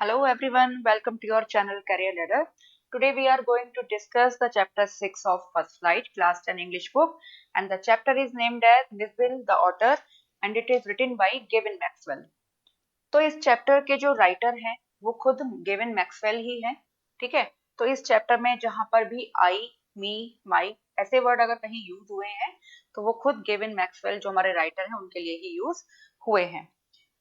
Hello everyone, welcome to your channel Career Ladder. Today we are going to discuss the chapter 6 of First Flight Class 10 English book, and the chapter is named as Misville the author and it is written by Gavin Maxwell. तो इस chapter के जो writer हैं वो खुद Gavin Maxwell ही हैं, ठीक है। तो इस चैप्टर में जहां पर भी आई, मी, माई ऐसे वर्ड अगर कहीं यूज हुए हैं तो वो खुद गेविन मैक्सवेल जो हमारे राइटर हैं उनके लिए ही यूज हुए हैं,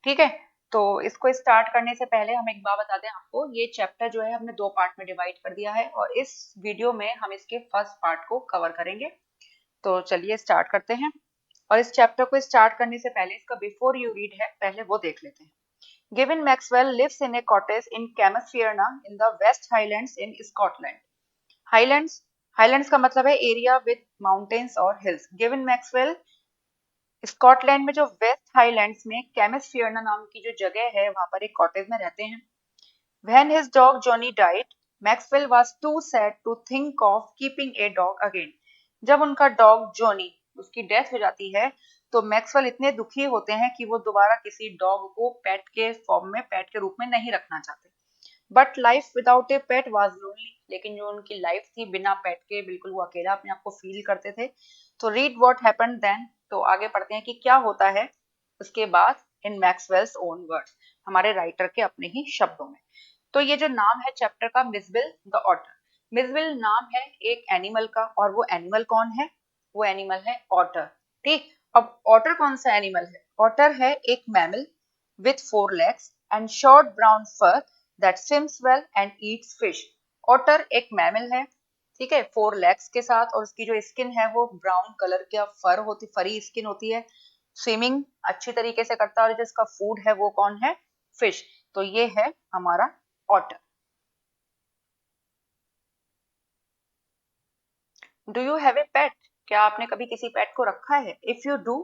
ठीक है। तो इसको स्टार्ट करने से पहले हम एक बात बता दें आपको, ये चैप्टर जो है हमने दो पार्ट में डिवाइड कर दिया है और इस वीडियो में हम इसके फर्स्ट पार्ट को कवर करेंगे। तो चलिए स्टार्ट करते हैं। और इस चैप्टर को स्टार्ट करने से पहले इसका बिफोर यू रीड है पहले वो देख लेते हैं। Gavin Maxwell lives in a cottage in Camusfearna in the west Highlands in Scotland. Highlands, Highlands का मतलब है एरिया विद माउंटेन्स और हिल्स। गिवन मैक्सवेल स्कॉटलैंड में जो वेस्ट हाईलैंड्स में कैमसफियरना नाम की जो जगह है वहां पर एक कॉटेज में रहते हैं। When his dog Johnny died, Maxwell was too sad to think of keeping a dog again. जब उनका डॉग जॉनी उसकी डेथ हो जाती है तो मैक्सवेल इतने दुखी होते हैं कि वो दोबारा किसी डॉग को पेट के फॉर्म में, पेट के रूप में नहीं रखना चाहते। But life without A pet was lonely, लेकिन जो उनकी लाइफ थी बिना पेट के बिल्कुल वो अकेला अपने आप को फील करते थे। तो रीड व्हाट हैपेंड देन, तो आगे पढ़ते हैं कि क्या होता है उसके बाद इन मैक्सवेल्स ओन वर्ड्स, हमारे राइटर के अपने ही शब्दों में। तो ये जो नाम है चैप्टर का मिसविल द ऑटर, मिसविल नाम है एक एनिमल का और वो एनिमल कौन है? वो एनिमल है ऑटर, ठीक। अब ऑटर कौन सा एनिमल है? ऑटर है एक mammal with 4 legs and short brown fur that swims well and eats fish. Otter एक मैमल है, ठीक है, 4 legs के साथ, और उसकी जो स्किन है वो ब्राउन कलर का फर होती, फरी स्किन होती है, स्विमिंग अच्छी तरीके से करता है और जिसका फूड है वो कौन है? फिश। तो ये है हमारा otter. Do you have a pet? क्या आपने कभी किसी पेट को रखा है? If you do,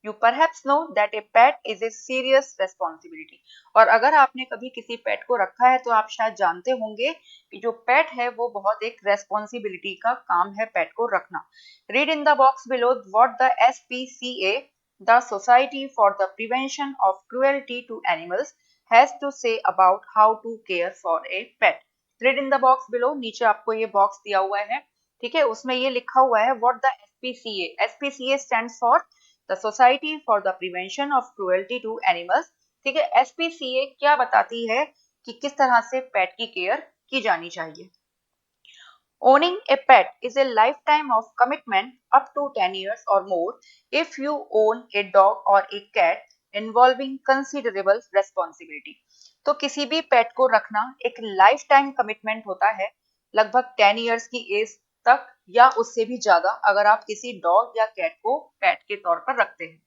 you perhaps know that a pet is a serious responsibility. और अगर आपने कभी किसी पेट को रखा है तो आप शायद जानते होंगे कि जो पेट है वो बहुत एक रेस्पॉन्सिबिलिटी का काम है पेट को रखना। Read in the box below what the SPCA, the society for the prevention of cruelty to animals, has to say about how to care for a pet. Read in the box below, नीचे आपको ये box दिया हुआ है, ठीक है, उसमें ये लिखा हुआ है what the SPCA, SPCA stands for the society for the prevention of cruelty to animals, ठीक है। SPCA क्या बताती है कि किस तरह से पेट की केयर की जानी चाहिए। Owning a pet is a lifetime of commitment up to 10 years or more if you own a dog or a cat involving considerable responsibility। तो किसी भी पेट को रखना एक लाइफ टाइम कमिटमेंट होता है, लगभग 10 इयर्स की एज तक या उससे भी ज्यादा, अगर आप किसी डॉग या कैट को पेट के तौर पर रखते हैं।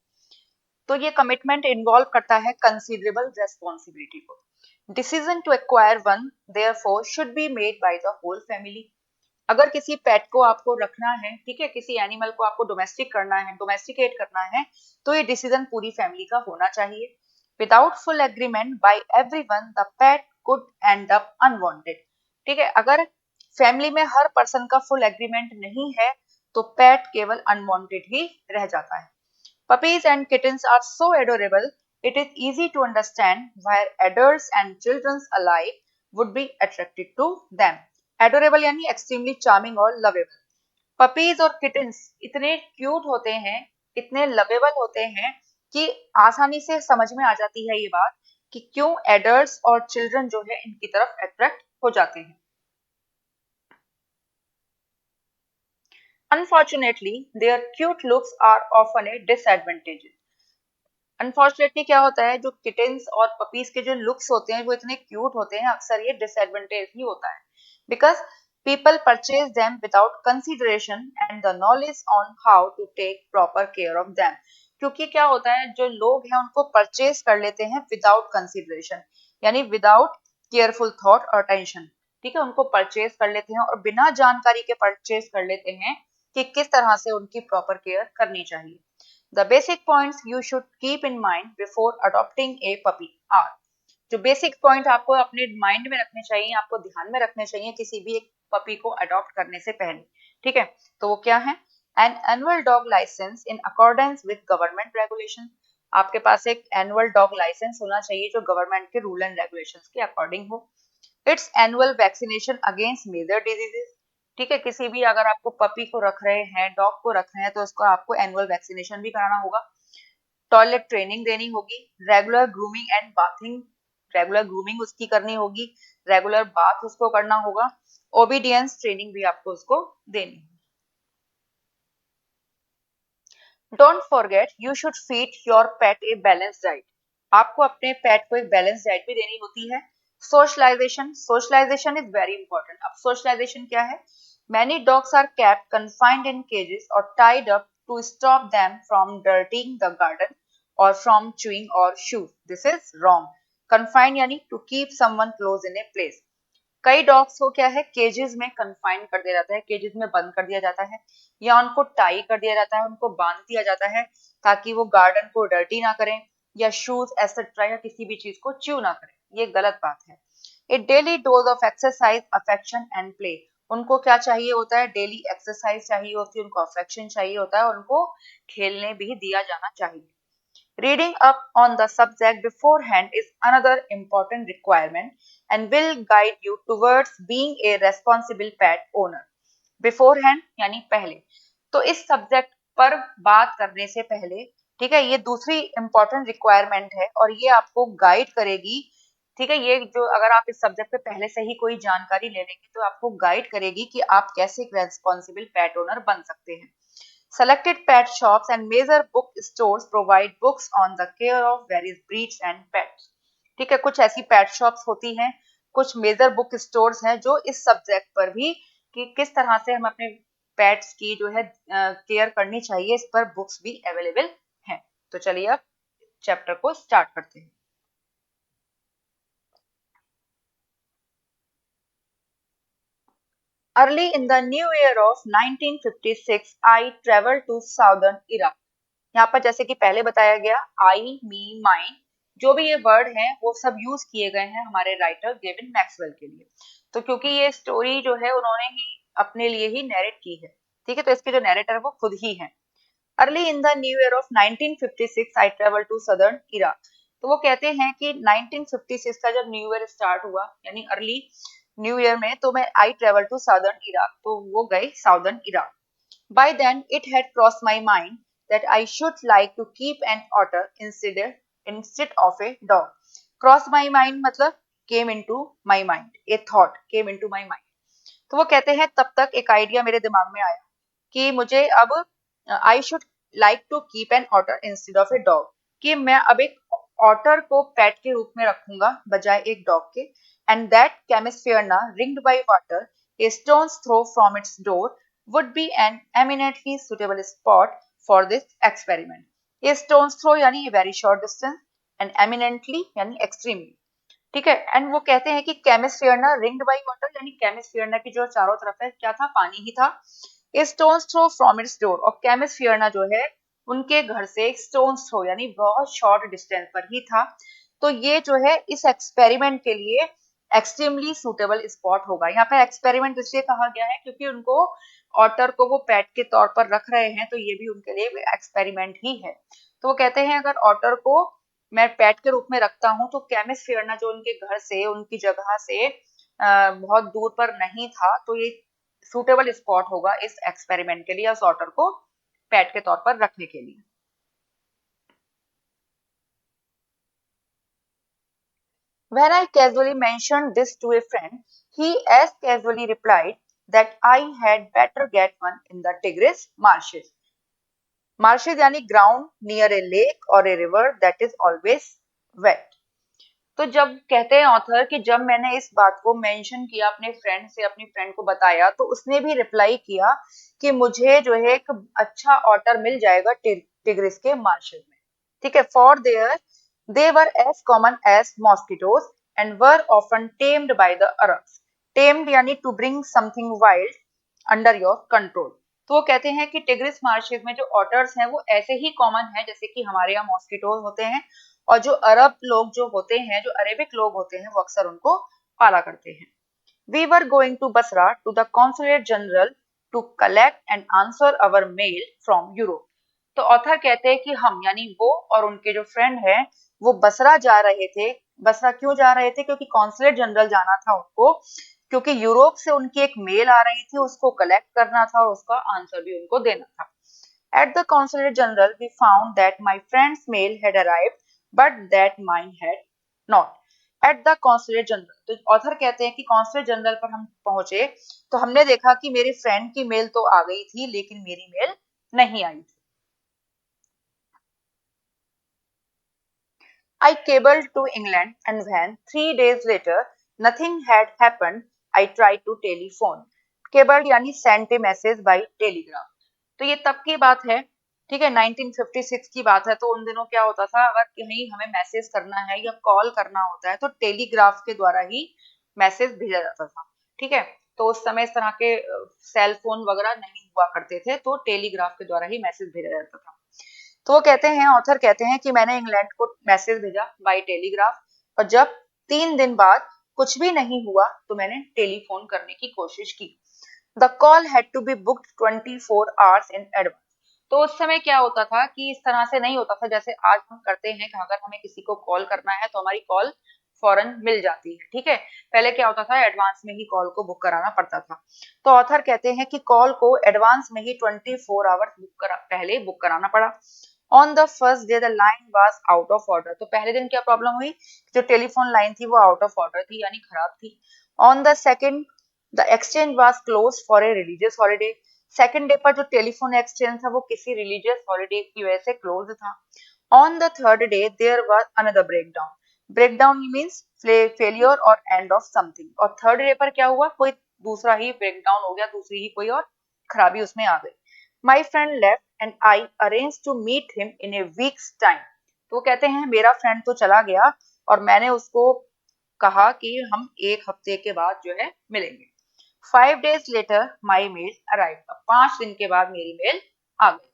तो ये कमिटमेंट इन्वॉल्व करता है कंसिडरेबल रेस्पॉन्सिबिलिटी को। Decision to acquire one therefore should be made by the whole family. अगर किसी पेट को आपको रखना है, ठीक है, किसी एनिमल को आपको डोमेस्टिक करना है, डोमेस्टिकेट करना है, तो ये डिसीजन पूरी फैमिली का होना चाहिए। Without full agreement by everyone the pet could end up unwanted, ठीक है। अगर फैमिली में हर पर्सन का फुल एग्रीमेंट नहीं है तो पेट केवल अनवांटेड ही रह जाता है। Puppies and kittens are so adorable, it is easy to understand why adults and children alike would be attracted to them. Adorable यानी extremely charming और lovable. Puppies और kittens इतने क्यूट होते हैं, इतने लवेबल होते हैं कि आसानी से समझ में आ जाती है ये बात कि क्यों एडल्ट्स और चिल्ड्रन जो है इनकी तरफ अट्रैक्ट हो जाते हैं। Unfortunately, their cute looks are often a disadvantage. Unfortunately क्या होता है, जो किटेन्स और पपीज के जो लुक्स होते हैं वो इतने क्यूट होते हैं, अक्सर ये डिसएडवांटेज ही होता है। Because people purchase them without consideration and the knowledge on how to take proper care of them. क्योंकि क्या होता है, जो लोग हैं उनको परचेज कर लेते हैं विदाउट कंसिडरेशन, यानी विदाउट केयरफुल थॉट और टेंशन, ठीक है, उनको परचेज कर लेते हैं और बिना जानकारी के परचेज कर लेते हैं कि किस तरह से उनकी प्रॉपर केयर करनी चाहिए। The basic points you should keep in mind before adopting a puppy are, जो बेसिक पॉइंट आपको अपने माइंड में रखने चाहिए, आपको ध्यान में रखने चाहिए किसी भी एक पपी को अडॉप्ट करने से पहले, ठीक है। तो वो क्या है? An annual dog license in accordance with government regulation, आपके पास एक एनुअल डॉग लाइसेंस होना चाहिए जो गवर्नमेंट के रूल एंड रेगुलेशंस के अकॉर्डिंग हो। It's annual vaccination against major diseases. ठीक है, किसी भी अगर आपको पपी को रख रहे हैं, डॉग को रख रहे हैं, तो उसको आपको एनुअल वैक्सीनेशन भी कराना होगा। टॉयलेट ट्रेनिंग देनी होगी। Regular grooming and bathing, regular grooming उसकी करनी होगी, रेगुलर बाथ उसको करना होगा। ओबीडियंस ट्रेनिंग भी आपको उसको देनी है। Don't forget you should feed your pet a balance diet. आपको अपने पेट को एक बैलेंस डाइट भी देनी होती है। Socialisation, socialisation is very important. अब सोशलाइजेशन क्या है? Many dogs are kept confined in cages और tied up to stop them from dirting the garden और फ्रॉम चूइंग और shoes. This is wrong. Confined यानी to keep someone close in a place. कई dogs को क्या है, केजेस में confine कर दिया जाता है, केजेस में बंद कर दिया जाता है, या उनको टाई कर दिया जाता है, उनको बांध दिया जाता है ताकि वो गार्डन को डर्टी ना करें, या शूज एटसेट्रा या किसी भी चीज को च्यू ना करें। ये गलत बात है। A daily dose of exercise, affection and play. उनको क्या चाहिए होता है? डेली एक्सरसाइज चाहिए होती है, उनको अफेक्शन चाहिए होता है, और उनको खेलने भी दिया जाना चाहिए। Reading up on the subject beforehand is another important requirement and will guide you towards being a responsible pet owner. Beforehand यानी पहले। तो इस सब्जेक्ट पर बात करने से पहले, ठीक है, ये दूसरी इंपॉर्टेंट रिक्वायरमेंट है और ये आपको गाइड करेगी। ठीक है, ये जो अगर आप इस सब्जेक्ट पे पहले से ही कोई जानकारी ले लेंगे तो आपको गाइड करेगी कि आप कैसे एक रेस्पॉन्सिबल पेट ओनर बन सकते हैं। Selected pet shops and major book stores provide books on the care of various breeds and pets. ठीक है, कुछ ऐसी पेट शॉप्स होती हैं, कुछ मेजर बुक स्टोर्स हैं जो इस सब्जेक्ट पर भी कि किस तरह से हम अपने पेट्स की जो है केयर करनी चाहिए, इस पर बुक्स भी अवेलेबल हैं। तो चलिए अब चैप्टर को स्टार्ट करते हैं। Early in the new year of 1956, I traveled to southern Iraq. यहाँ पर जैसे कि पहले बताया गया, आई, मी, माइन, जो भी ये वर्ड हैं वो सब यूज किए गए हैं हमारे राइटर गेविन मैक्सवेल के लिए। तो क्योंकि ये स्टोरी जो है उन्होंने ही अपने लिए ही नैरेट की है, ठीक है, तो इसके जो नैरेटर है वो खुद ही हैं। Early in the new year of 1956 I travel to southern Iraq. तो वो कहते हैं कि 1956 का जब न्यू ईयर स्टार्ट हुआ, यानी अर्ली न्यू ईयर में, तो मैं I travel to southern Iraq, तो वो गए southern Iraq. By then, it had crossed my mind that I should like to keep an otter instead of a dog. Cross my mind मतलब came into my mind. A thought came into my mind. तो वो कहते हैं तब तक एक idea मेरे दिमाग में आया कि मुझे अब I should like to keep an otter instead of a dog, कि मैं अब एक ऑटर को पेट के रूप में रखूंगा बजाय एक डॉग के। And that Camusfearna ringed by water a stone's throw from its door would be an eminently suitable spot for this experiment. ये stone's throw यानी very short distance and eminently यानी extremely, ठीक है। एंड वो कहते हैं कि केमिस्फियरना रिंग्ड बाय वाटर, यानी केमिस्फियरना की जो चारों तरफ है क्या था? पानी ही था। A stone's throw from its door, और केमिस्फियरना जो है उनके घर से एक स्टोन्स थ्रो यानी बहुत शॉर्ट डिस्टेंस पर ही था। तो ये जो है इस एक्सपेरिमेंट के लिए एक्सट्रीमली सुटेबल स्पॉट होगा। यहाँ पे एक्सपेरिमेंट इसलिए कहा गया है क्योंकि उनको ऑटर को वो पेट के तौर पर रख रहे हैं, तो ये भी उनके लिए एक्सपेरिमेंट ही है। तो वो कहते हैं अगर ऑटर को मैं पेट के रूप में रखता हूँ तो केमिस्फियरना जो उनके घर से, उनकी जगह से बहुत दूर पर नहीं था, तो ये सूटेबल स्पॉट होगा इस एक्सपेरिमेंट के लिए, उस ऑटर को पेट के तौर पर रखने के लिए। When I casually mentioned this to a friend, he as casually replied that I had better get one in the Tigris marshes. Marshes यानी ground near a lake or a river that is always wet. तो जब कहते हैं author कि जब मैंने इस बात को मेंशन किया अपने फ्रेंड से, अपनी फ्रेंड को बताया, तो उसने भी रिप्लाई किया कि मुझे जो है एक अच्छा ऑटर मिल जाएगा टिग्रिस के मार्शेस में। ठीक है, for there they were as common as mosquitoes and were often tamed by the Arabs. Tamed यानी to bring something wild under your control. तो वो कहते हैं कि टिग्रिस मार्शेस में जो ऑटर्स हैं वो ऐसे ही कॉमन है जैसे कि हमारे यहाँ मॉस्किटोज होते हैं, और जो अरब लोग जो होते हैं, जो अरेबिक लोग होते हैं, वो अक्सर उनको पाला करते हैं। We were going to Basra to the Consulate General to collect and answer our mail from Europe. तो ऑथर कहते हैं कि हम यानी वो और उनके जो फ्रेंड है वो बसरा जा रहे थे। बसरा क्यों जा रहे थे? क्योंकि कॉन्सुलेट जनरल जाना था उनको, क्योंकि यूरोप से उनकी एक मेल आ रही थी, उसको कलेक्ट करना था और उसका आंसर भी उनको देना था। At the consulate general, we found that my friend's mail had arrived, but that mine had not. At the consulate general, तो ऑथर कहते हैं कि कॉन्सुलेट जनरल पर हम पहुंचे तो हमने देखा कि मेरी फ्रेंड की मेल तो आ गई थी लेकिन मेरी मेल नहीं आई थी। I cabled to England, and when 3 days later nothing had happened, I tried to telephone. Cabled यानी sent a message by telegraph. तो ये तब की बात है, ठीक है, 1956 की बात है। तो उन दिनों क्या होता था, अगर कहीं हमें मैसेज करना है या कॉल करना होता है तो टेलीग्राफ के द्वारा ही मैसेज भेजा जाता था, ठीक है। तो उस समय इस तरह के सेल फोन वगैरह नहीं हुआ करते थे, तो टेलीग्राफ के द्वारा ही मैसेज भेजा जाता था। तो वो कहते हैं, ऑथर कहते हैं कि मैंने इंग्लैंड को मैसेज भेजा बाय टेलीग्राफ, और जब 3 दिन बाद कुछ भी नहीं हुआ तो मैंने टेलीफोन करने की कोशिश की। The call had to be booked 24 hours in advance. तो उस समय क्या होता था कि इस तरह से नहीं होता था जैसे आज हम करते हैं कि अगर हमें किसी को कॉल करना है तो हमारी कॉल फौरन मिल जाती है, ठीक है। पहले क्या होता था, एडवांस में ही कॉल को बुक कराना पड़ता था। तो ऑथर कहते हैं कि कॉल को एडवांस में ही 24 आवर्स पहले बुक कराना पड़ा। On the first day the line was out of order. तो पहले दिन क्या प्रॉब्लम हुई, जो टेलीफोन लाइन थी वो आउट ऑफ ऑर्डर थी यानी खराब थी। On the second the exchange was close for a religious holiday. Second day पर जो टेलीफोन एक्सचेंज था वो किसी रिलीजियस हॉलिडे की वजह से क्लोज था। On the third day there was another breakdown. Breakdown means failure और एंड ऑफ समथिंग। और थर्ड डे पर क्या हुआ, कोई दूसरा ही ब्रेकडाउन हो गया, दूसरी ही कोई और खराबी उसमें आ गई। My friend left and I arrange to meet him in a week's time. तो कहते हैं मेरा फ्रेंड तो चला गया और मैंने उसको कहा कि हम 1 हफ्ते के बाद जो है मिलेंगे। 5 days later my mail arrived। अब 5 दिन के बाद मेरी मेल आ गई।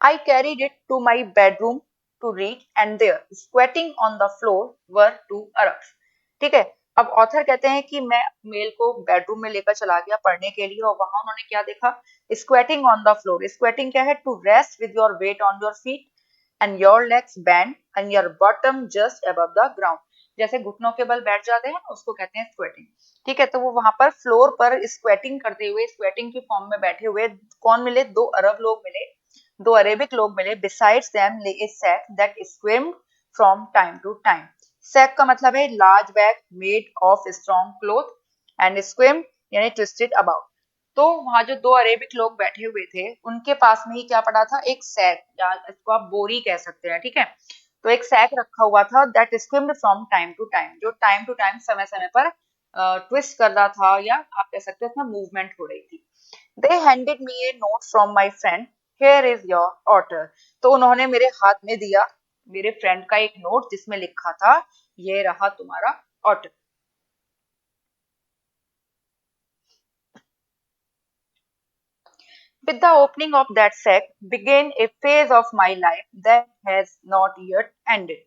I carried it to my bedroom to read, and there, squatting on the floor, were 2 Arabs। ठीक है। अब ऑथर कहते हैं कि मैं मेल को बेडरूम में लेकर चला गया पढ़ने के लिए और वहां उन्होंने क्या देखा, squatting on the floor. Squatting क्या है, to rest with your weight on your feet and your legs bent and your bottom just above the ground. जैसे घुटनों के बल बैठ जाते हैं उसको कहते हैं स्क्वेटिंग, ठीक है। तो वो वहां पर फ्लोर पर स्क्वेटिंग करते हुए, स्क्वेटिंग की फॉर्म में बैठे हुए कौन मिले, 2 अरब लोग मिले, 2 अरेबिक लोग मिले। Besides them lay a sack that swimmed from time to time. Sack का मतलब है large bag made of strong cloth, and swimmed यानी ट्विस्टेड अबाउट। तो वहां जो 2 अरेबिक लोग बैठे हुए थे उनके पास में ही क्या पड़ा था, एक सैक, या इसको आप बोरी कह सकते हैं, ठीक है। तो एक सैक रखा हुआ था that swimmed from time to time, जो टाइम टू टाइम समय समय पर ट्विस्ट कर रहा था, या आप कह सकते हैं उसमें मूवमेंट हो रही थी। They handed me a note from my friend. Here is your order। तो उन्होंने मेरे हाथ में दिया मेरे फ्रेंड का एक नोट जिसमें लिखा था, ये रहा तुम्हारा order. With the opening of that sack began a phase of my life that has not yet ended।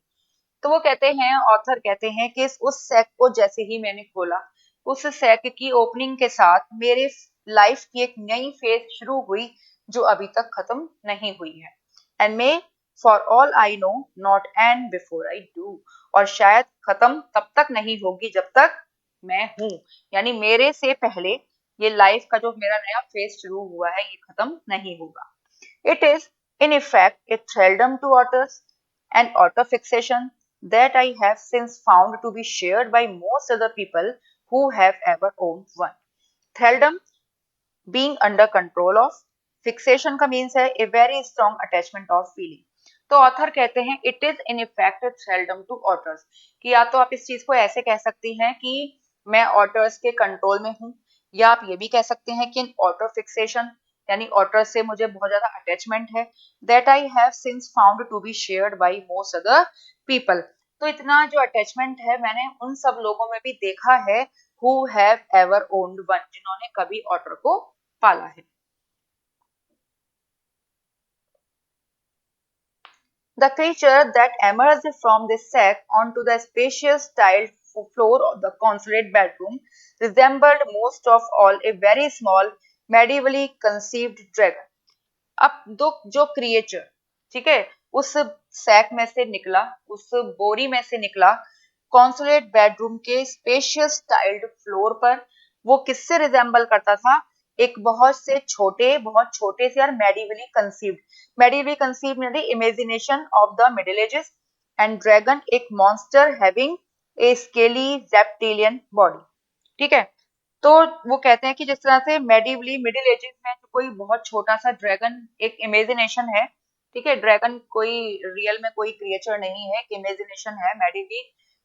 तो वो कहते हैं, ऑथर कहते हैं कि उस सैक को जैसे ही मैंने खोला, उस सैक की ओपनिंग के साथ मेरे लाइफ की एक नई फेज शुरू हुई जो अभी तक खत्म नहीं हुई है। And may for all I know not and before I do. और शायद खत्म तब तक नहीं होगी जब तक मैं हूं, यानी मेरे से पहले ये लाइफ का जो मेरा नया फेज शुरू हुआ है ये खत्म नहीं होगा। It is, in effect, a thraldom to authors, an author fixation that I have since found to be shared by most other people who have ever owned one। Thraldom being under control of, fixation का means है a very strong attachment of feeling। तो author कहते हैं it is in effect thraldom to authors, कि या तो आप इस चीज को ऐसे कह सकती हैं कि मैं ऑथर्स के कंट्रोल में हूँ, या आप ये भी कह सकते हैं कि ऑथर फिक्सेशन यानी ऑथर से मुझे बहुत ज्यादा अटैचमेंट है, that I have since found to be shared by most other people. तो इतना जो अटैचमेंट है मैंने उन सब लोगों में भी देखा है who have ever owned one, जिन्होंने कभी ऑटर को पाला है। The creature that emerged from the sack onto the spacious tiled floor of the consulate bedroom resembled most of all a very small medievally conceived dragon. अब दो जो creature, ठीक है, उस सैक में से निकला, उस बोरी में से निकला कॉन्सुलेट बेडरूम के स्पेशियस टाइल्ड फ्लोर पर, वो किससे रिजेंबल करता था? एक बहुत छोटे से और मेडिवली कंसीव्ड यानी imagination of the middle ages, and dragon एक monster having a scaly reptilian body. ठीक है, तो वो कहते हैं कि जिस तरह से मेडिवली मिडिल एजेस में जो कोई बहुत छोटा सा ड्रैगन एक इमेजिनेशन है, ठीक है, ड्रैगन कोई रियल में कोई क्रिएचर नहीं है, एक इमेजिनेशन है मेडिवली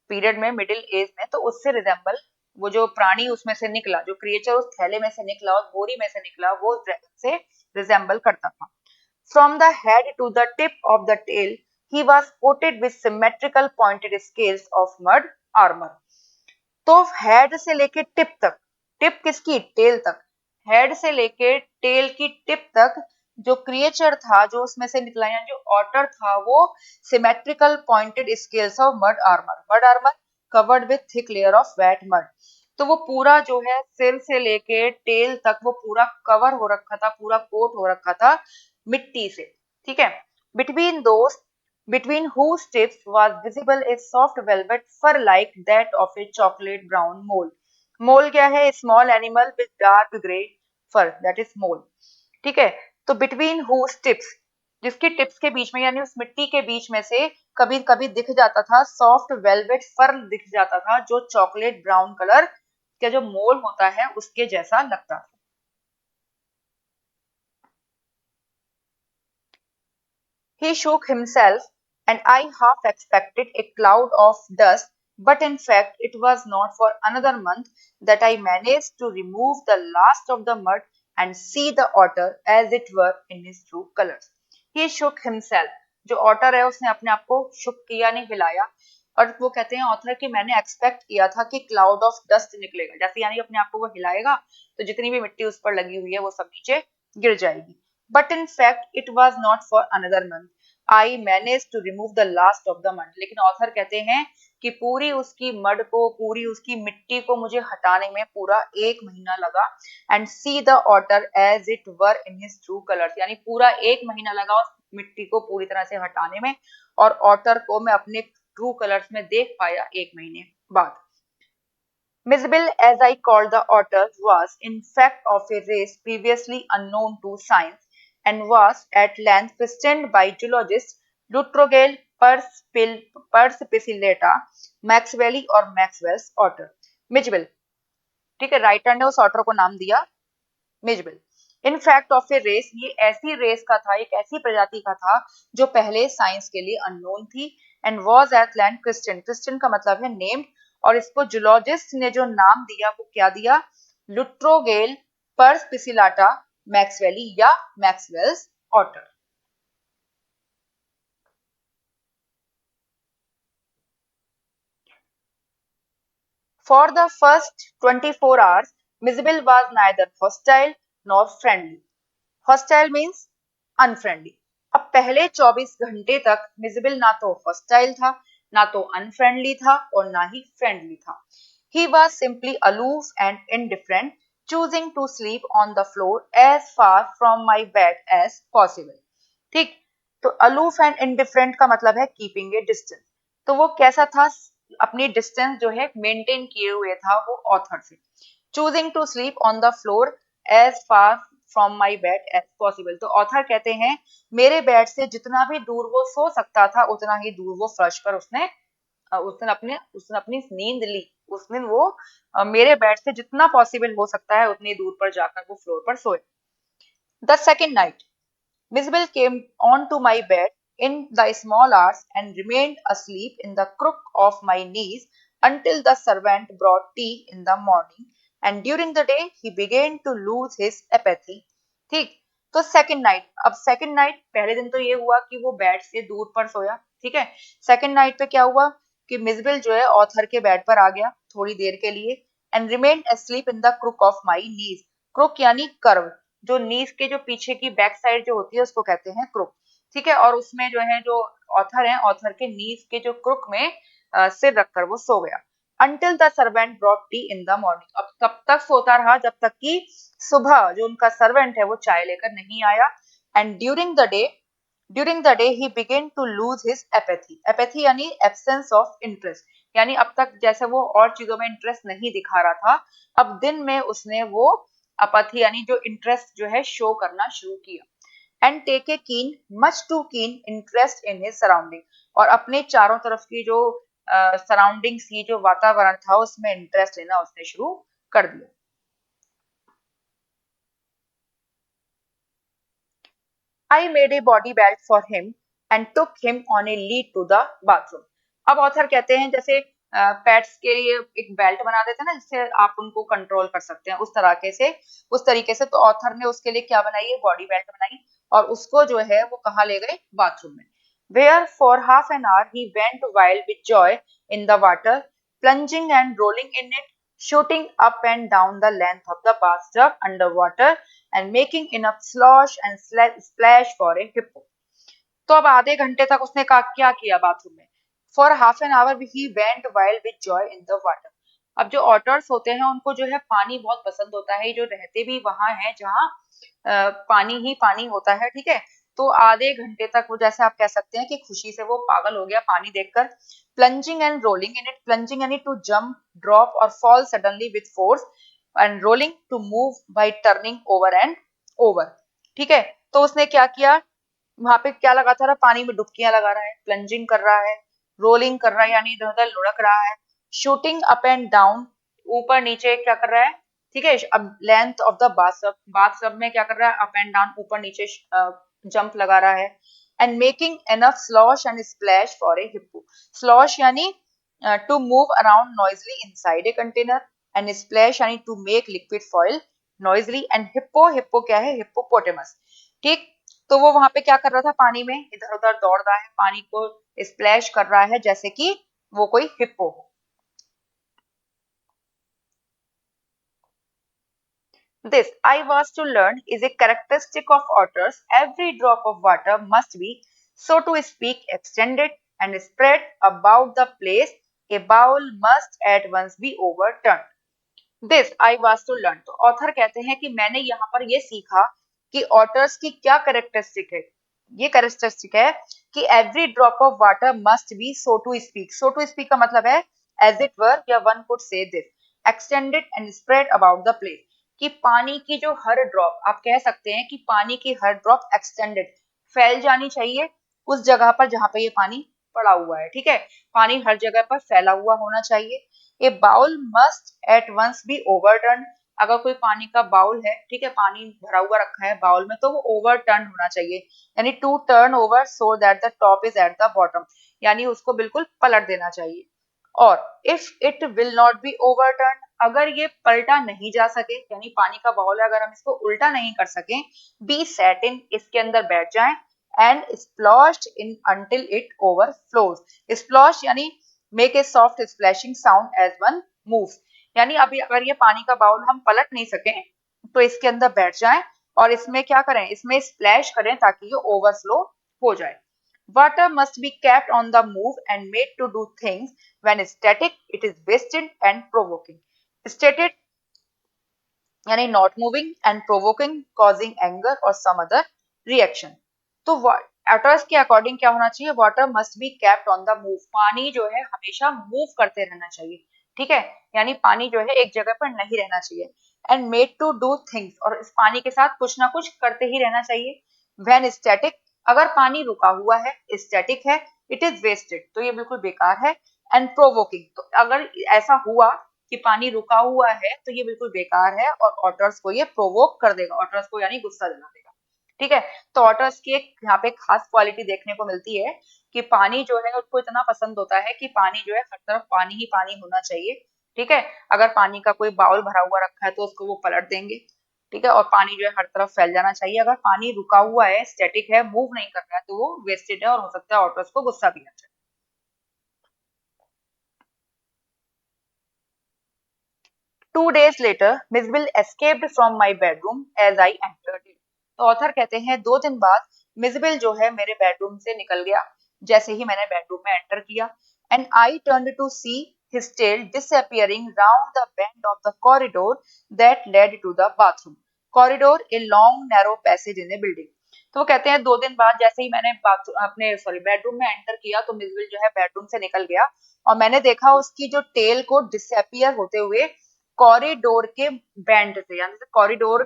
पीरियड में, मिडिल एज में, तो उससे रिजेंबल वो जो प्राणी उसमें से निकला, जो क्रिएचर उस थैले में से निकला, उस बोरी में से निकला, वो ड्रैगन से रिजेंबल करता था। From the head to the tip of the tail he was coated with symmetrical pointed scales of mud armor। तो हेड से लेके टिप तक, टिप किसकी? टेल तक, हेड से लेके टेल की टिप तक जो क्रिएचर था, जो उसमें से निकला या जो ऑटर था, वो symmetrical pointed scales of mud armour covered with thick layer of wet mud. तो वो पूरा जो है सिर से लेके टेल तक वो पूरा कवर हो रखा था, पूरा कोट हो रखा था मिट्टी से। ठीक है, बिटवीन दोस्त between whose tips was visible a soft velvet fur like that of a chocolate brown mole। Mole क्या है? Small animal with dark grey fur, that is mole। ठीक है, तो between whose tips, जिसकी टिप्स के बीच में यानी उस मिट्टी के बीच में से कभी कभी दिख जाता था सॉफ्ट वेलवेट फर, दिख जाता था जो चॉकलेट ब्राउन कलर का जो मोल होता है उसके जैसा लगता था। He shook himself, and I half expected a cloud of dust, but in fact it was not for another month that I managed to remove the last of the mud and see the otter as it were in his true colors। He shook himself, जो otter है उसने अपने आप को शुक किया, नहीं हिलाया। और वो कहते हैं ऑथर कि मैंने एक्सपेक्ट किया था कि क्लाउड ऑफ डस्ट निकलेगा, जैसे यानी अपने आप को वो हिलाएगा तो जितनी भी मिट्टी उस पर लगी हुई है वो सब नीचे गिर जाएगी। But in fact it was not for another month, I manage to remove the last of the mud. लेकिन ऑथर कहते हैं कि पूरी उसकी मड को, पूरी उसकी मिट्टी को मुझे हटाने में पूरा 1 महीना लगा। And see the otter as it were in his true colours, यानी पूरा 1 महीना लगा उस मिट्टी को पूरी तरह से हटाने में, और ऑटर को मैं अपने ट्रू कलर्स में देख पाया 1 महीने बाद। Mizbil, as I called the otter, was in fact of a race previously unknown to science, and was at length questioned by geologists Lutrogale perspicillata, Maxwelli और Maxwell's otter। मिजबिल, ठीक है, writer ने उस ऑटर को नाम दिया Mijbil. In fact of a race, ये ऐसी रेस का था, एक ऐसी प्रजाति का था जो पहले साइंस के लिए अननोन थी। And was at land Christian, Christian का मतलब है नेम्ड, और इसको जुलॉजिस्ट ने जो नाम दिया वो क्या दिया? लुट्रोगेल परस्पिसिलाटा मैक्सवेली या Maxwell's otter. For the first 24 hours, Mizbil was neither hostile nor friendly। Hostile means unfriendly. अब पहले 24 घंटे तक मिजबिल ना तो हॉस्टाइल था, ना तो अनफ्रेंडली था, और ना ही फ्रेंडली था। He was simply aloof and indifferent, choosing to sleep on the floor as far from my bed as possible. ठीक, तो अलूफ एंड इनडिफरेंट का मतलब है कीपिंग ए डिस्टेंस। तो वो कैसा था? अपनी डिस्टेंस जो है मेंटेन किए हुए था वो ऑथर से। Choosing to sleep on the floor as far from my bed as possible, तो ऑथर कहते हैं मेरे बेड से जितना भी दूर वो सो सकता था उतना ही दूर वो फर्श पर उसने अपनी नींद ली। उस दिन वो मेरे बेड से जितना पॉसिबल हो सकता है उतनी दूर पर जाकर वो फ्लोर पर सोए। The second night Mizbil came onto my bed in the small hours and remained asleep in the crook of my knees until the servant brought tea in the morning, and during the day he began to lose his apathy। ठीक, तो second night, अब second night, पहले दिन तो ये हुआ कि वो बेड से दूर पर सोया, ठीक है। सेकंड नाइट पे क्या हुआ कि मिजबिल जो है ऑथर के बेड पर आ गया थोड़ी देर के लिए, and remained asleep in the crook of my knees। Crook यानी कर्व, जो नीज के जो पीछे की बैक साइड जो होती है उसको कहते हैं क्रुक, ठीक है। और उसमें जो है जो ऑथर है, ऑथर के नीज के जो क्रुक में सिर रखकर वो सो गया। until the servant brought tea in the morning. अब तब तक सोता रहा जब तक कि सुबह जो उनका सर्वेंट है वो चाय लेकर नहीं आया. And during the day he began to lose his apathy. Apathy यानी absence of interest. यानी अब तक जैसे वो और चीजों में इंटरेस्ट नहीं दिखा रहा था, अब दिन में उसने वो अपैथी यानी जो इंटरेस्ट जो है शो करना शुरू किया. And take a keen much to keen interest in his surrounding. और अपने चारों तरफ की जो सराउंडिंग्स की जो वातावरण था उसमें इंटरेस्ट लेना उसने शुरू कर दिया. I made a body belt for him and took him on a lead to the bathroom. अब ऑथर कहते हैं जैसे पेट्स के लिए एक बेल्ट बना देते हैं ना जिससे आप उनको कंट्रोल कर सकते हैं, उस तरीके से तो ऑथर ने उसके लिए क्या बनाई है, बॉडी बेल्ट बनाई और उसको जो है वो कहाँ ले गए, बाथरूम में. Where for half an hour he went wild with joy in the water, plunging and rolling in it, shooting up and down the length of the bathtub underwater and making enough slosh and splash for a hippo. तो अब आधे घंटे तक उसने क्या किया bathroom में. For half an hour he went wild with joy in the water. अब जो ऑटर्स होते हैं उनको जो है पानी बहुत पसंद होता है, जो रहते भी वहां है जहाँ पानी ही पानी होता है, ठीक है. तो आधे घंटे तक वो जैसे आप कह सकते हैं कि खुशी से वो पागल हो गया पानी देखकर. Plunging and rolling in it. Plunging यानी टू जंप, ड्रॉप और fall suddenly with force, and rolling to move by turning over and over. ठीक है, तो उसने क्या किया, वहां पे क्या लगाता रहा, पानी में डुबकियां लगा रहा है, प्लंजिंग कर रहा है, रोलिंग कर रहा है यानी इधर उधर लुढ़क रहा है, शूटिंग अप एंड डाउन, ऊपर नीचे क्या कर रहा है, ठीक है. अब लेंथ ऑफ द बाथ में क्या कर रहा है, अप एंड डाउन, ऊपर नीचे जंप लगा रहा है. And making enough slosh and splash for a hippo. Slosh यानी to move around noisily inside a container, and splash यानी to make liquid fall noisily. And hippo क्या है, हिप्पोपोटेमस. ठीक, तो वो वहां पे क्या कर रहा था, पानी में इधर उधर दौड़ रहा है, पानी को स्प्लैश कर रहा है जैसे कि वो कोई हिप्पो हो. This, I was to learn, is a characteristic of otters. Every drop of water must be, so to speak, extended and spread about the place. A bowl must at once be overturned. This I was to learn. तो author कहते हैं कि मैंने यहाँ पर ये सीखा कि ऑटर्स की क्या कैरेक्टरिस्टिक है. ये कैरेक्टरिस्टिक है कि every drop of water must be, so to speak. So to speak का मतलब है एज इट वर, या one could say this, extended and spread about the place. कि पानी की जो हर ड्रॉप, आप कह सकते हैं कि पानी की हर ड्रॉप एक्सटेंडेड, फैल जानी चाहिए उस जगह पर जहां पे ये पानी पड़ा हुआ है. ठीक है, पानी हर जगह पर फैला हुआ होना चाहिए. A bowl must at once be overturn. अगर कोई पानी का बाउल है, ठीक है, पानी भरा हुआ रखा है बाउल में, तो वो ओवरटर्न होना चाहिए, यानी to turn over so that the top is at the bottom, यानी उसको बिल्कुल पलट देना चाहिए. और if it will not be overturn, अगर ये पलटा नहीं जा सके, यानी पानी का बाउल है अगर हम इसको उल्टा नहीं कर सके, बी सेट इन, इसके अंदर बैठ जाएं, and splooshed in until it overflows. Sploosh यानी make a soft splashing sound as one moves. यानी अभी अगर ये पानी का बाउल हम पलट नहीं सके तो इसके अंदर बैठ जाएं और इसमें क्या करें, इसमें स्प्लैश करें ताकि ये ओवरफ्लो हो जाए. Water must be kept on the move and made to do things. When static, it is wasted and provoking. Static यानी not moving and provoking, causing anger or some other reaction. तो otters के according क्या होना चाहिए, water must be kept on the move. पानी जो है हमेशा मूव करते रहना चाहिए. ठीक है, यानी पानी जो है एक जगह पर नहीं रहना चाहिए. And made to do things, और इस पानी के साथ कुछ ना कुछ करते ही रहना चाहिए. व्हेन स्टैटिक, अगर पानी रुका हुआ है, स्टैटिक है, इट इज वेस्टेड, तो ये बिल्कुल बेकार है. एंड प्रोवोकिंग, तो अगर ऐसा हुआ कि पानी रुका हुआ है तो ये बिल्कुल बेकार है और ऑटर्स को ये प्रोवोक कर देगा, ऑटर्स को यानी गुस्सा दिला देगा. ठीक है, तो ऑटर्स की एक यहाँ पे खास क्वालिटी देखने को मिलती है कि पानी जो है उनको इतना पसंद होता है कि पानी जो है हर तरफ पानी ही पानी होना चाहिए. ठीक है, अगर पानी का कोई बाउल भरा हुआ रखा है तो उसको वो पलट देंगे. ठीक है, और पानी जो है हर तरफ फैल जाना चाहिए. अगर पानी रुका हुआ है, स्टैटिक है, मूव नहीं कर रहा है, तो वो वेस्टेड है और हो सकता है ऑटर्स को गुस्सा भी आ जाए. 2 days later, Miss Bill escaped from my bedroom as I entered it. तो ऑथर कहते हैं 2 दिन बाद मिसबिल जो है मेरे बेडरूम से निकल गया जैसे ही मैंने बेडरूम में एंटर किया. And I turn to see his tail disappearing round the bend of the corridor that led to the bathroom. Corridor, a long narrow passage in a building. तो वो कहते हैं 2 दिन बाद जैसे ही मैंने अपने सॉरी बेडरूम में एंटर किया तो मिसविल जो है बेडरूम से निकल गया और मैंने देखा उसकी जो टेल को डिसअपियर होते हुए कॉरिडोर के बैंड से, यानी कॉरिडोर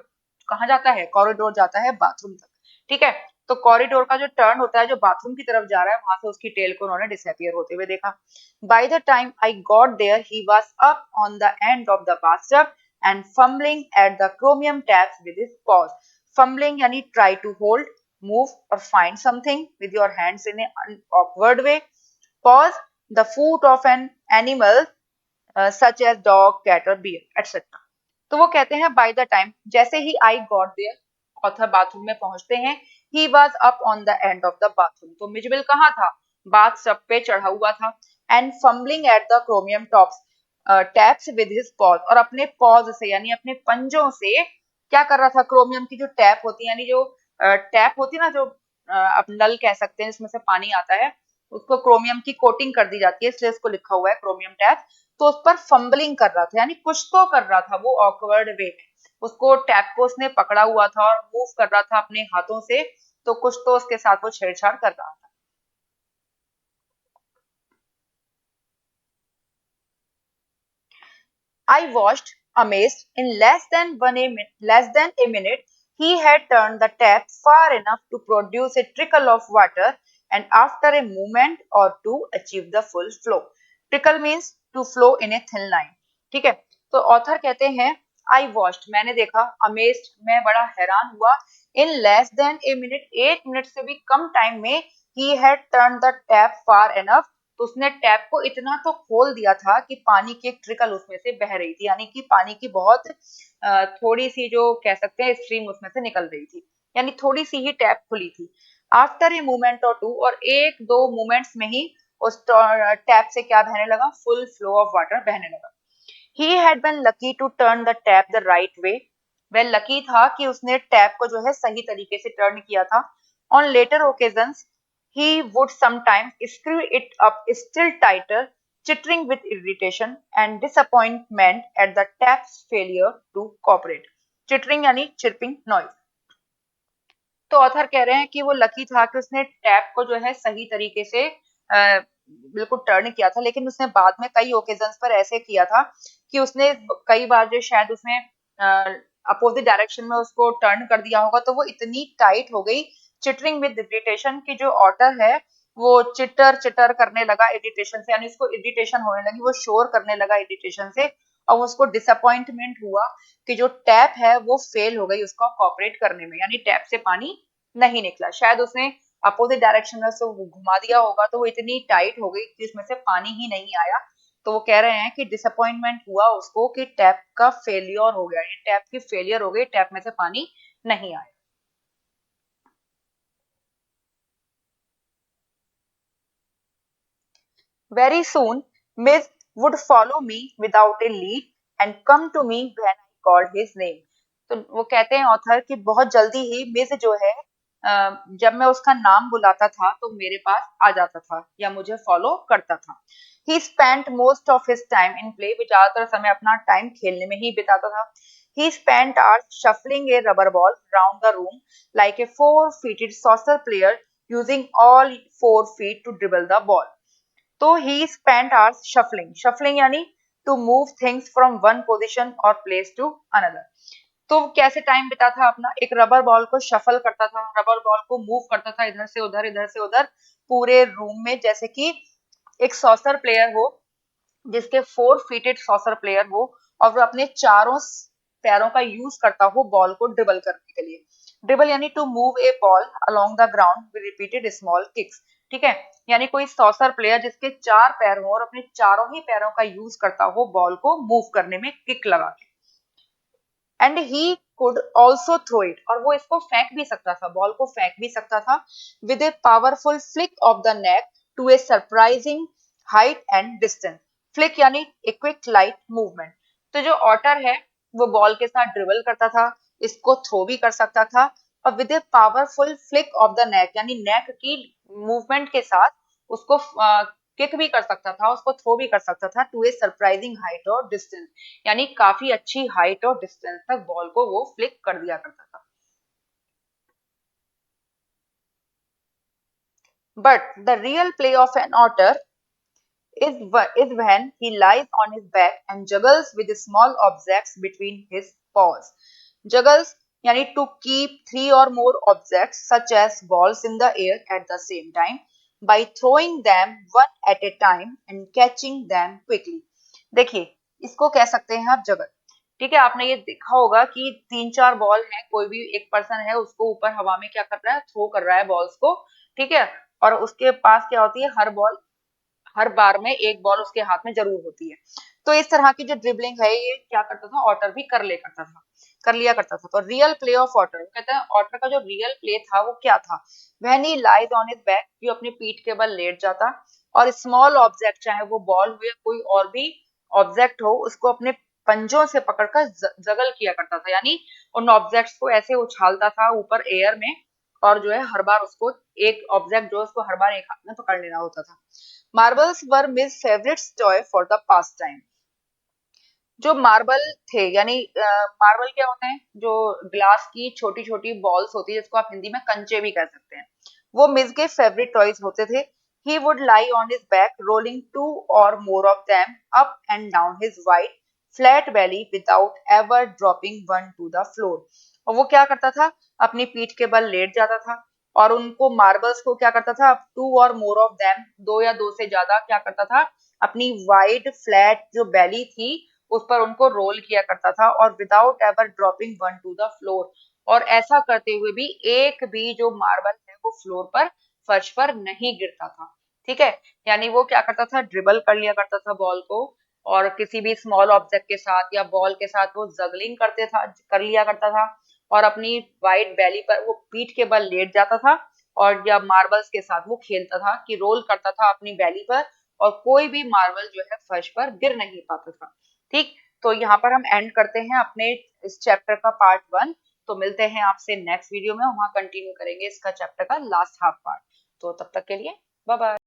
कहाँ जाता है, कॉरिडोर जाता है बाथरूम तक, ठीक है। तो कॉरिडोर का जो टर्न होता है जो बाथरूम की तरफ जा रहा है वहां से उसकी टेल को उन्होंने डिसअपियर होते हुए देखा। By the time I got there he was up on the end of the bathtub and fumbling at the chromium taps with his paws. Fumbling यानी ट्राई टू होल्ड, मूव और find something with your hands in an awkward way. Paws, the foot of an animal such as dog, cat और bear etcetera. तो वो कहते हैं by the time, जैसे ही I got there, author bathroom में पहुंचते हैं, ही was up on the end of the bathroom, तो मिजबिल कहाँ था, बाथ टब पे चढ़ा हुआ था, and fumbling at the chromium tops taps with his pause, और अपने पॉज से यानी अपने पंजों से क्या कर रहा था, क्रोमियम की जो टैप होती है यानी जो टैप होती है ना, जो आप नल कह सकते हैं जिसमें से पानी आता है, उसको क्रोमियम की कोटिंग कर दी जाती है इसलिए इसको लिखा हुआ है क्रोमियम टैप। तो उस पर फंबलिंग कर रहा था यानी कुछ तो कर रहा था वो ऑकवर्ड वे में, उसको टैप को उसने पकड़ा हुआ था और मूव कर रहा था अपने हाथों से, तो कुछ तो उसके साथ वो छेड़छाड़ कर रहा था। I watched, amazed. In less than a minute, he had turned the tap far enough to produce a trickle of water, and after a moment or two, achieved the full flow. Trickle means to flow in a thin line. ठीक है, तो author कहते हैं I watched, मैंने देखा, amazed, मैं बड़ा हैरान हुआ, in less than a minute, 1 minute से भी कम टाइम में, he had turn the tap far enough, तो उसने टैप को इतना तो खोल दिया था कि पानी की एक ट्रिकल उसमें से बह रही थी, यानी कि पानी की बहुत थोड़ी सी जो कह सकते हैं स्ट्रीम उसमें से निकल रही थी, यानी थोड़ी सी ही टैप खुली थी। आफ्टर ए मूवमेंट और टू, और 1-2 मूवमेंट्स में ही उस टैप से क्या बहने लगा, फुल फ्लो ऑफ वाटर बहने लगा। He had been lucky to turn the tap the right way, वह लकी था कि उसने टैप को जो है सही तरीके से टर्न किया था। On later occasions he would sometimes screw it up still tighter, chittering with irritation and disappointment at the tap's failure to cooperate. Chittering यानी chirping noise. तो ऑथर कह रहे हैं कि वो लकी था कि उसने टैप को जो है सही तरीके से बिल्कुल टर्न किया था, लेकिन उसने बाद में कई ओकेजन्स पर ऐसे किया था कि उसने कई बार जो शायद उसने अपोजिट डायरेक्शन में उसको टर्न कर दिया होगा तो वो इतनी टाइट हो गई, चिटरिंग विद इरिटेशन, की जो ऑटर है वो चिटर चिटर करने लगा इरिटेशन से, यानी उसको इरिटेशन होने लगी, वो शोर करने लगा इरिटेशन से, और उसको डिसअपॉइंटमेंट हुआ कि जो टैप है वो फेल हो गई उसका कॉपरेट करने में, यानी टैप से पानी नहीं निकला, शायद उसने अपोजिट डायरेक्शन में से घुमा दिया होगा तो वो इतनी टाइट हो गई कि उसमें से पानी ही नहीं आया। तो वो कह रहे हैं कि डिसअपॉइंटमेंट हुआ उसको कि टैप का फेलियर हो गया, टैप की फेलियर हो गई, टैप में से पानी नहीं आया। Very soon, Miss would follow me without a lead and come to me when I called his name. तो वो कहते हैं ऑथर कि बहुत जल्दी ही मिस जो है जब मैं उसका नाम बुलाता था तो मेरे पास आ जाता था या मुझे फॉलो करता था। He spent most of his time in play, वो ज्यादातर समय अपना टाइम खेलने में ही बिताता था। He spent hours shuffling a rubber ball round the room like a four-footed saucer player using all 4 feet to dribble the ball. तो he spent hours shuffling, shuffling यानी to move things from one position और place to another. तो कैसे time बिता था अपना, एक rubber ball को शफल करता था, रबर बॉल को मूव करता था इधर से उधर, इधर से उधर पूरे रूम में, जैसे कि एक सॉसर प्लेयर हो, जिसके 4 फीटेड सॉसर प्लेयर हो और वो अपने चारों पैरों का यूज करता हो बॉल को ड्रिबल करने के लिए। ड्रिबल यानी to move a ball along the ground with repeated small kicks, ठीक है, यानी कोई सॉसर प्लेयर जिसके 4 पैर हो और अपने चारों ही पैरों का यूज करता हो बॉल को मूव करने में किक लगा के। And he could also throw it, और वो इसको फेंक भी सकता था, बॉल को फेंक भी सकता था, with a powerful flick of the neck to a surprising height and distance. Flick यानी ए क्विक लाइट मूवमेंट। तो जो ऑटर है वो बॉल के साथ ड्रिबल करता था, इसको थ्रो भी कर सकता था, और with a powerful flick of the नेक यानी नेक की मूवमेंट के साथ उसको किक भी कर सकता था, उसको थ्रो भी कर सकता था टू ए सरप्राइजिंग हाइट और डिस्टेंस, यानी काफी अच्छी हाइट और डिस्टेंस तक बॉल को वो फ्लिक कर दिया करता था। But the real play of an otter is when he lies on his back and juggles with small objects between his paws. Juggles yani to keep three or more objects such as balls in the air at the same time by throwing them one at a time and catching them quickly. देखिए, इसको कह सकते हैं आप जगल। ठीक है, आपने ये देखा होगा कि 3-4 बॉल है, कोई भी एक पर्सन है उसको ऊपर हवा में क्या कर रहा है, थ्रो कर रहा है बॉल्स को। ठीक है, और उसके पास क्या होती है, हर बार में एक बॉल उसके हाथ में जरूर होती है। तो इस तरह की जो ड्रिबलिंग है ये क्या करता था, ऑटर भी कर लिया करता था। तो रियल प्ले ऑफ ऑटर, कहते हैं ऑटर का जो रियल प्ले था वो क्या था, when he lies on his back, जो अपनी पीठ के बल लेट जाता और स्मॉल ऑब्जेक्ट, चाहे वो बॉल हो या कोई और भी ऑब्जेक्ट हो, उसको अपने पंजों से पकड़कर जगल किया करता था, यानी उन ऑब्जेक्ट्स को ऐसे उछालता था ऊपर एयर में, और जो है हर बार उसको एक ऑब्जेक्ट जो उसको हर बार एक हाथ में पकड़ लेना होता था। Marbles were miss favourite toy for the pass time. जो मार्बल थे, यानी मार्बल क्या होते हैं, जो ग्लास की छोटी छोटी बॉल्स होती है, जिसको आप हिंदी में कंचे भी कह सकते हैं, वो मिस के फेवरेट टॉयज होते थे। He would lie on his back rolling two और more of them up and down his wide flat belly without ever dropping one to the floor. और वो क्या करता था, अपनी पीठ के बल लेट जाता था और उनको मार्बल्स को क्या करता था, टू और मोर ऑफ देम, दो या दो से ज्यादा क्या करता था, अपनी वाइड फ्लैट जो बेली थी उस पर उनको रोल किया करता था, और without ever dropping one to the floor, और ऐसा करते हुए भी एक भी जो मार्बल है वो फ्लोर पर, फर्श पर नहीं गिरता था। ठीक है, यानी वो क्या करता था, ड्रिबल कर लिया करता था बॉल को, और किसी भी स्मॉल ऑब्जेक्ट के साथ या बॉल के साथ वो जगलिंग कर लिया करता था, और अपनी वाइड बैली पर वो पीठ के बल लेट जाता था, और या मार्बल्स के साथ वो खेलता था कि रोल करता था अपनी बैली पर, और कोई भी मार्बल जो है फर्श पर गिर नहीं पाता था। ठीक, तो यहाँ पर हम एंड करते हैं अपने इस चैप्टर का पार्ट 1। तो मिलते हैं आपसे नेक्स्ट वीडियो में, वहां कंटिन्यू करेंगे इसका चैप्टर का लास्ट हाफ पार्ट। तो तब तक के लिए बाय बाय।